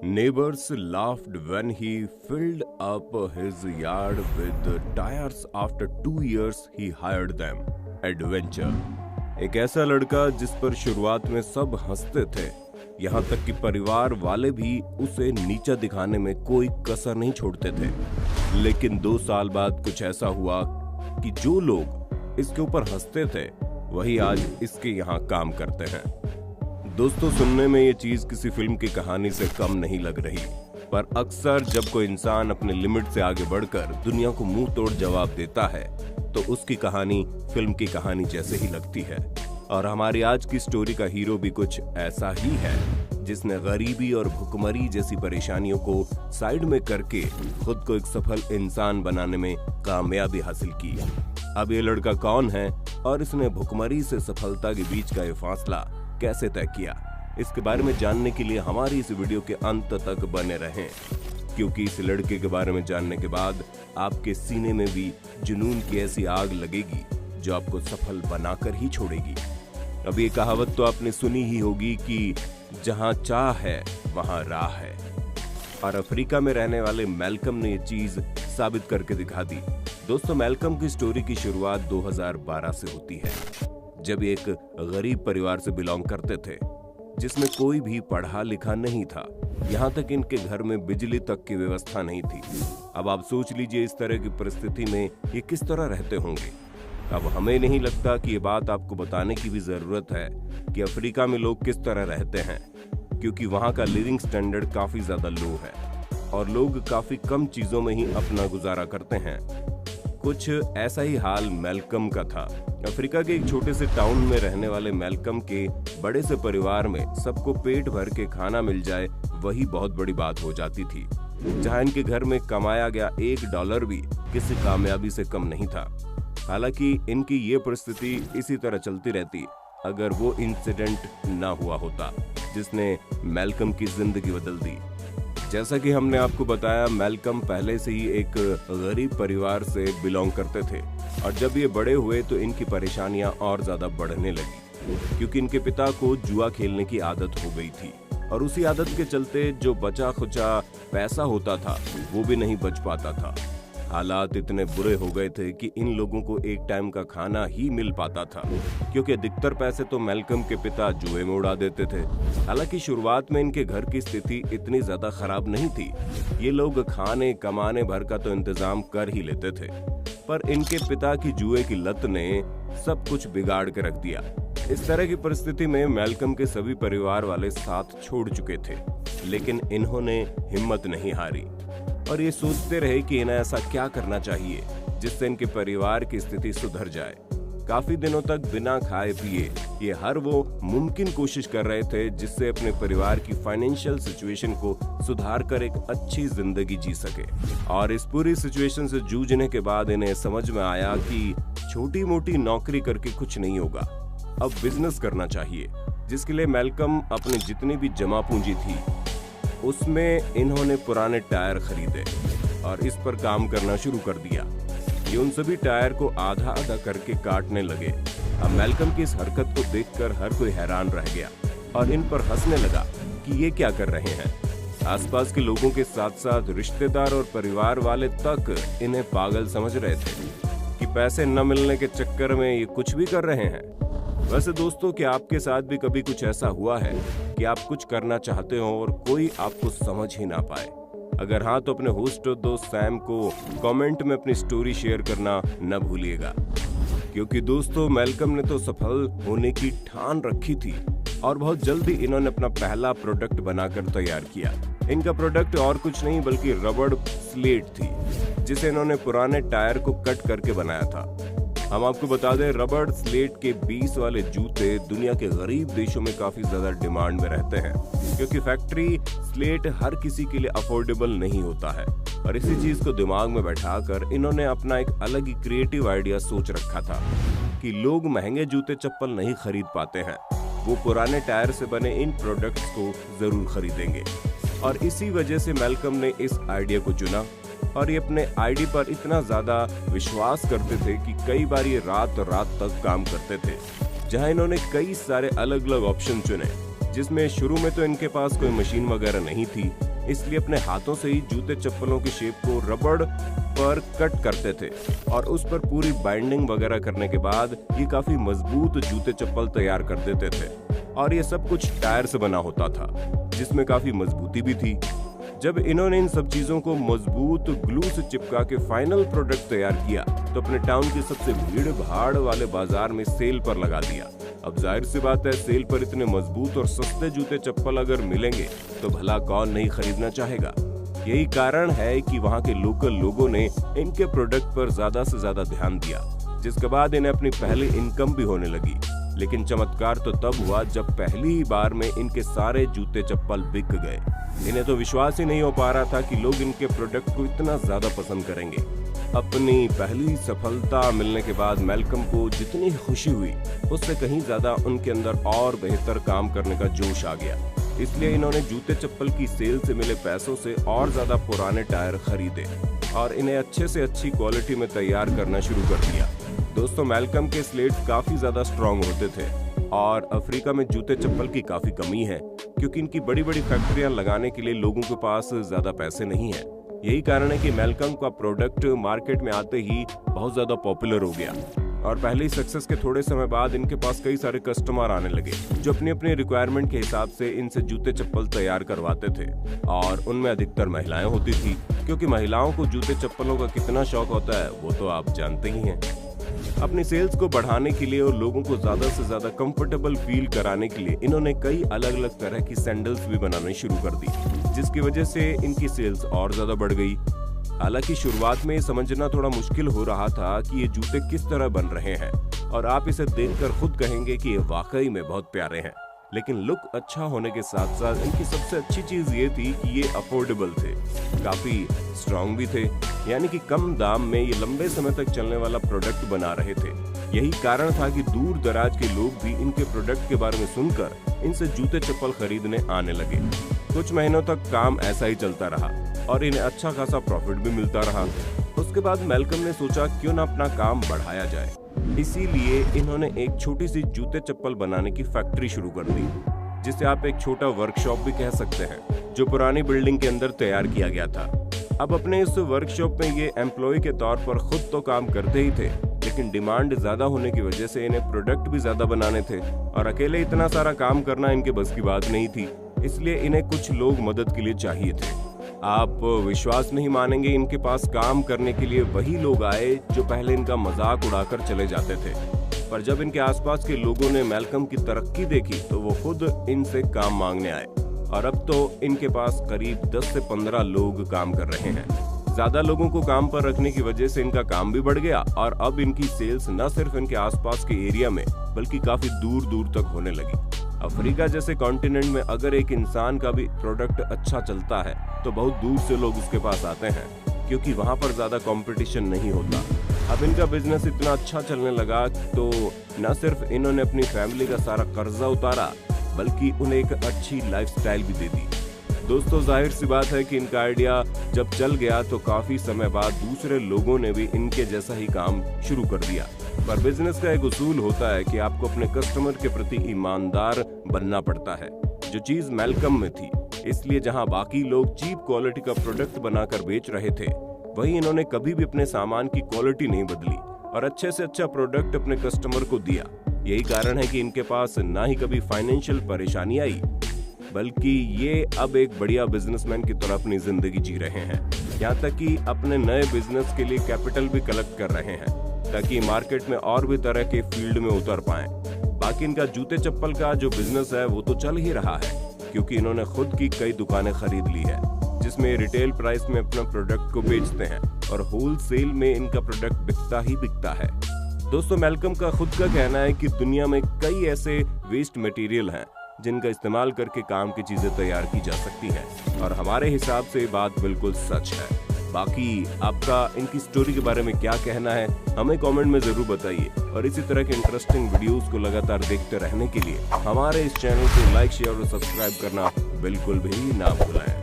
Neighbors laughed when he filled up his yard with tires after 2 years he hired them. Adventure. एक ऐसा लड़का जिस पर शुरुआत में सब हंसते थे, यहाँ तक कि परिवार वाले भी उसे नीचा दिखाने में कोई कसर नहीं छोड़ते थे। लेकिन 2 साल बाद कुछ ऐसा हुआ कि जो लोग इसके ऊपर हंसते थे वही आज इसके यहाँ काम करते हैं। दोस्तों, सुनने में ये चीज किसी फिल्म की कहानी से कम नहीं लग रही, पर अक्सर जब कोई इंसान अपने लिमिट से आगे बढ़कर दुनिया को मुंह तोड़ जवाब देता है तो उसकी कहानी फिल्म की कहानी जैसे ही लगती है। और हमारी आज की स्टोरी का हीरो भी कुछ ऐसा ही है, जिसने गरीबी और भुखमरी जैसी परेशानियों को साइड में करके खुद को एक सफल इंसान बनाने में कामयाबी हासिल की। अब ये लड़का कौन है और इसने भुखमरी से सफलता के बीच का ये फासला कैसे तय किया, इसके बारे में जानने के लिए हमारी इस वीडियो के अंत तक बने रहें, क्योंकि इस लड़के के बारे में जानने के बाद आपके सीने में भी जुनून की ऐसी आग लगेगी जो आपको सफल बनाकर ही छोड़ेगी। अब ये कहावत तो आपने सुनी ही होगी कि जहां चाह है वहां राह है, और अफ्रीका में रहने वाले मैल्कम ने ये चीज साबित करके दिखा दी। दोस्तों, मैल्कम की स्टोरी की शुरुआत 2012 से होती है, जब एक गरीब परिवार से बिलोंग करते थे जिसमें कोई भी पढ़ा लिखा नहीं था। यहाँ तक इनके घर में बिजली तक की व्यवस्था नहीं थी। अब आप सोच लीजिए इस तरह की परिस्थिति में ये किस तरह रहते होंगे। अब हमें नहीं लगता कि ये बात आपको बताने की भी जरूरत है कि अफ्रीका में लोग किस तरह रहते हैं, क्योंकि वहाँ का लिविंग स्टैंडर्ड काफी ज्यादा लो है और लोग काफी कम चीजों में ही अपना गुजारा करते हैं। कुछ ऐसा ही हाल मैल्कम का था। अफ्रीका के एक छोटे से टाउन में रहने वाले मैल्कम के बड़े से परिवार में सबको पेट भर के खाना मिल जाए वही बहुत बड़ी बात हो जाती थी। जहां इनके घर में कमाया गया $1 भी किसी कामयाबी से कम नहीं था। हालांकि इनकी ये परिस्थिति इसी तरह चलती रहती अगर वो इंसिडेंट ना हुआ होता जिसने मैल्कम की जिंदगी बदल दी। जैसा कि हमने आपको बताया, मैल्कम पहले से ही एक गरीब परिवार से बिलोंग करते थे, और जब ये बड़े हुए तो इनकी परेशानियां और ज्यादा बढ़ने लगी, क्योंकि इनके पिता को जुआ खेलने की आदत हो गई थी, और उसी आदत के चलते जो बचा खुचा पैसा होता था वो भी नहीं बच पाता था। हालात इतने बुरे हो गए थे कि इन लोगों को एक टाइम का खाना ही मिल पाता था, क्योंकि अधिकतर पैसे तो मैल्कम के पिता जुए में उड़ा देते थे। हालांकि शुरुआत में इनके घर की स्थिति इतनी ज्यादा खराब नहीं थी, ये लोग खाने कमाने भर का तो इंतजाम कर ही लेते थे, पर इनके पिता की जुए की लत ने सब कुछ बिगाड़ के रख दिया। इस तरह की परिस्थिति में मैल्कम के सभी परिवार वाले साथ छोड़ चुके थे, लेकिन इन्होंने हिम्मत नहीं हारी और ये सोचते रहे कि इन्हें ऐसा क्या करना चाहिए जिससे इनके परिवार की स्थिति सुधर जाए। काफी दिनों तक बिना खाए पिए ये हर वो मुमकिन कोशिश कर रहे थे जिससे अपने परिवार की फाइनेंशियल सिचुएशन को सुधार कर एक अच्छी जिंदगी जी सके। और इस पूरी सिचुएशन से जूझने के बाद इन्हें समझ में आया कि छोटी मोटी नौकरी करके कुछ नहीं होगा, अब बिजनेस करना चाहिए, जिसके लिए मैल्कम अपनी जितनी भी जमा पूंजी थी उसमें इन्होंने पुराने टायर खरीदे और इस पर काम करना शुरू कर दिया। ये उन सभी टायर को आधा आधा करके काटने लगे। अब मैल्कम की इस हरकत को देखकर हर कोई हैरान रह गया और इन पर हंसने लगा कि ये क्या कर रहे हैं। आसपास के लोगों के साथ साथ रिश्तेदार और परिवार वाले तक इन्हें पागल समझ रहे थे कि पैसे न मिलने के चक्कर में ये कुछ भी कर रहे हैं। वैसे दोस्तों, क्या आपके साथ भी कभी कुछ ऐसा हुआ है कि आप कुछ करना चाहते हो और कोई आपको समझ ही ना पाए? अगर हाँ, तो अपने होस्ट और दोस्त सैम को कमेंट में अपनी स्टोरी शेयर करना न भूलिएगा, क्योंकि दोस्तों मैल्कम ने तो सफल होने की ठान रखी थी और बहुत जल्दी इन्होंने अपना पहला प्रोडक्ट बनाकर तैयार किया। इनका प्रोडक्ट और कुछ नहीं बल्कि रबड़ स्लेट थी, जिसे इन्होंने पुराने टायर को कट करके बनाया था। हम आपको बता दें, रबड़ स्लेट के 20 वाले जूते दुनिया के गरीब देशों में काफी ज्यादा डिमांड में रहते हैं, क्योंकि फैक्ट्री स्लेट हर किसी के लिए अफोर्डेबल नहीं होता है। और इसी चीज को दिमाग में बैठाकर इन्होंने अपना एक अलग ही क्रिएटिव आइडिया सोच रखा था कि लोग महंगे जूते चप्पल नहीं खरीद पाते हैं, वो पुराने टायर से बने इन प्रोडक्ट्स को जरूर खरीदेंगे। और इसी वजह से मैल्कम ने इस आइडिया को चुना और ये अपने आइडिया पर इतना ज्यादा विश्वास करते थे कि कई बार ये रात तक काम करते थे, जहां इन्होंने कई सारे अलग अलग ऑप्शन चुने, जिसमें शुरू में तो इनके पास कोई मशीन वगैरह नहीं थी, इसलिए अपने हाथों से ही जूते चप्पलों की शेप को रबड़ पर कट करते थे और उस पर पूरी बाइंडिंग वगैरह करने के बाद ये काफी मजबूत जूते चप्पल तैयार कर देते थे। और ये सब कुछ टायर से बना होता था, जिसमें काफी मजबूती भी थी। जब इन्होंने इन सब चीजों को मजबूत ग्लू से चिपका के फाइनल प्रोडक्ट तैयार किया तो अपने टाउन के सबसे भीड़ भाड़ वाले बाजार में सेल पर लगा दिया। अब जाहिर सी बात है, सेल पर इतने मजबूत और सस्ते जूते चप्पल अगर मिलेंगे तो भला कौन नहीं खरीदना चाहेगा। यही कारण है कि वहाँ के लोकल लोगों ने इनके प्रोडक्ट पर ज्यादा से ज्यादा ध्यान दिया, जिसके बाद इन्हें अपनी पहली इनकम भी होने लगी। लेकिन चमत्कार तो तब हुआ जब पहली ही बार में इनके सारे जूते चप्पल बिक गए। इन्हें तो विश्वास ही नहीं हो पा रहा था कि लोग इनके प्रोडक्ट को इतना ज्यादा पसंद करेंगे। अपनी पहली सफलता मिलने के बाद मैल्कम को जितनी खुशी हुई, उससे कहीं ज्यादा उनके अंदर और बेहतर काम करने का जोश आ गया। इसलिए इन्होंने जूते चप्पल की सेल से मिले पैसों से और ज्यादा पुराने टायर खरीदे और इन्हें अच्छे से अच्छी क्वालिटी में तैयार करना शुरू कर दिया। दोस्तों, मैल्कम के स्लेट्स काफी ज्यादा स्ट्रॉन्ग होते थे और अफ्रीका में जूते चप्पल की काफी कमी है, क्योंकि इनकी बड़ी बड़ी फैक्ट्रियां लगाने के लिए लोगों के पास ज्यादा पैसे नहीं है। यही कारण है कि मैल्कम का प्रोडक्ट मार्केट में आते ही बहुत ज्यादा पॉपुलर हो गया और पहले सक्सेस के थोड़े समय बाद इनके पास कई सारे कस्टमर आने लगे जो अपनी अपनी रिक्वायरमेंट के हिसाब से इनसे जूते चप्पल तैयार करवाते थे। और उनमें अधिकतर महिलाएं होती थी, क्योंकि महिलाओं को जूते चप्पलों का कितना शौक होता है वो तो आप जानते ही हैं। अपनी सेल्स को बढ़ाने के लिए और लोगों को ज्यादा से ज्यादा कंफर्टेबल फील कराने के लिए इन्होंने कई अलग अलग तरह की सैंडल्स भी बनानी शुरू कर दी, जिसकी वजह से इनकी सेल्स और ज्यादा बढ़ गई। हालांकि शुरुआत में समझना थोड़ा मुश्किल हो रहा था कि ये जूते किस तरह बन रहे हैं और आप इसे देखकर खुद कहेंगे कि ये वाकई में बहुत प्यारे हैं। लेकिन लुक अच्छा होने के साथ साथ इनकी सबसे अच्छी चीज ये थी कि ये अफोर्डेबल थे, काफी स्ट्रॉन्ग भी थे, यानी कि कम दाम में ये लंबे समय तक चलने वाला प्रोडक्ट बना रहे थे। यही कारण था कि दूर दराज के लोग भी इनके प्रोडक्ट के बारे में सुनकर इनसे जूते चप्पल खरीदने आने लगे। कुछ महीनों तक काम ऐसा ही चलता रहा और इन्हें अच्छा खासा प्रॉफिट भी मिलता रहा। उसके बाद मैल्कम ने सोचा क्यों ना अपना काम बढ़ाया जाए। इसीलिए इन्होंने एक छोटी सी जूते चप्पल बनाने की फैक्ट्री शुरू कर दी, जिसे आप एक छोटा वर्कशॉप भी कह सकते हैं, जो पुरानी बिल्डिंग के अंदर तैयार किया गया था। अब अपने इस वर्कशॉप में ये एम्प्लॉय के तौर पर खुद तो काम करते ही थे, लेकिन डिमांड ज्यादा होने की वजह से इन्हें प्रोडक्ट भी ज्यादा बनाने थे और अकेले इतना सारा काम करना इनके बस की बात नहीं थी। इसलिए इन्हें कुछ लोग मदद के लिए चाहिए थे। आप विश्वास नहीं मानेंगे, इनके पास काम करने के लिए वही लोग आए जो पहले इनका मजाक उड़ाकर चले जाते थे। पर जब इनके आसपास के लोगों ने मैल्कम की तरक्की देखी तो वो खुद इनसे काम मांगने आए और अब तो इनके पास करीब 10 से 15 लोग काम कर रहे हैं। ज्यादा लोगों को काम पर रखने की वजह से इनका काम भी बढ़ गया और अब इनकी सेल्स न सिर्फ इनके आसपास के एरिया में बल्कि काफी दूर दूर तक होने लगी। अफ्रीका जैसे कॉन्टिनेंट में अगर एक इंसान का भी प्रोडक्ट अच्छा चलता है तो बहुत दूर से लोग उसके पास आते हैं, क्योंकि वहाँ पर ज्यादा कंपटीशन नहीं होता। अब इनका बिजनेस इतना अच्छा चलने लगा तो न सिर्फ इन्होंने अपनी फैमिली का सारा कर्जा उतारा बल्कि उन्हें एक अच्छी लाइफस्टाइल भी दे दी। दोस्तों, जाहिर सी बात है कि इनका आइडिया जब चल गया तो काफी समय बाद दूसरे लोगों ने भी इनके जैसा ही काम शुरू कर दिया। पर बिजनेस का एक उसूल होता है कि आपको अपने कस्टमर के प्रति ईमानदार बनना पड़ता है, जो चीज मैल्कम में थी। इसलिए जहां बाकी लोग चीप क्वालिटी का प्रोडक्ट बनाकर बेच रहे थे, वहीं इन्होंने कभी भी अपने सामान की क्वालिटी नहीं बदली और अच्छे से अच्छा प्रोडक्ट अपने कस्टमर को दिया। यही कारण है कि इनके पास ना ही कभी फाइनेंशियल परेशानी आई, बल्कि ये अब एक बढ़िया बिजनेसमैन की तरह अपनी जिंदगी जी रहे हैं। यहाँ तक कि अपने नए बिजनेस के लिए कैपिटल भी कलेक्ट कर रहे हैं ताकि मार्केट में और भी तरह के फील्ड में उतर पाएं। बाकी इनका जूते चप्पल का जो बिजनेस है वो तो चल ही रहा है, क्योंकि इन्होंने खुद की कई दुकानें खरीद ली है जिसमें रिटेल प्राइस में अपना प्रोडक्ट को बेचते हैं और होलसेल में इनका प्रोडक्ट बिकता ही बिकता है। दोस्तों, मैल्कम का खुद का कहना है कि दुनिया में कई ऐसे वेस्ट मटेरियल हैं जिनका इस्तेमाल करके काम की चीजें तैयार की जा सकती हैं और हमारे हिसाब से ये बात बिल्कुल सच है। बाकी आपका इनकी स्टोरी के बारे में क्या कहना है हमें कमेंट में जरूर बताइए और इसी तरह के इंटरेस्टिंग वीडियोस को लगातार देखते रहने के लिए हमारे इस चैनल को लाइक, शेयर और सब्सक्राइब करना बिल्कुल भी ना भूलें।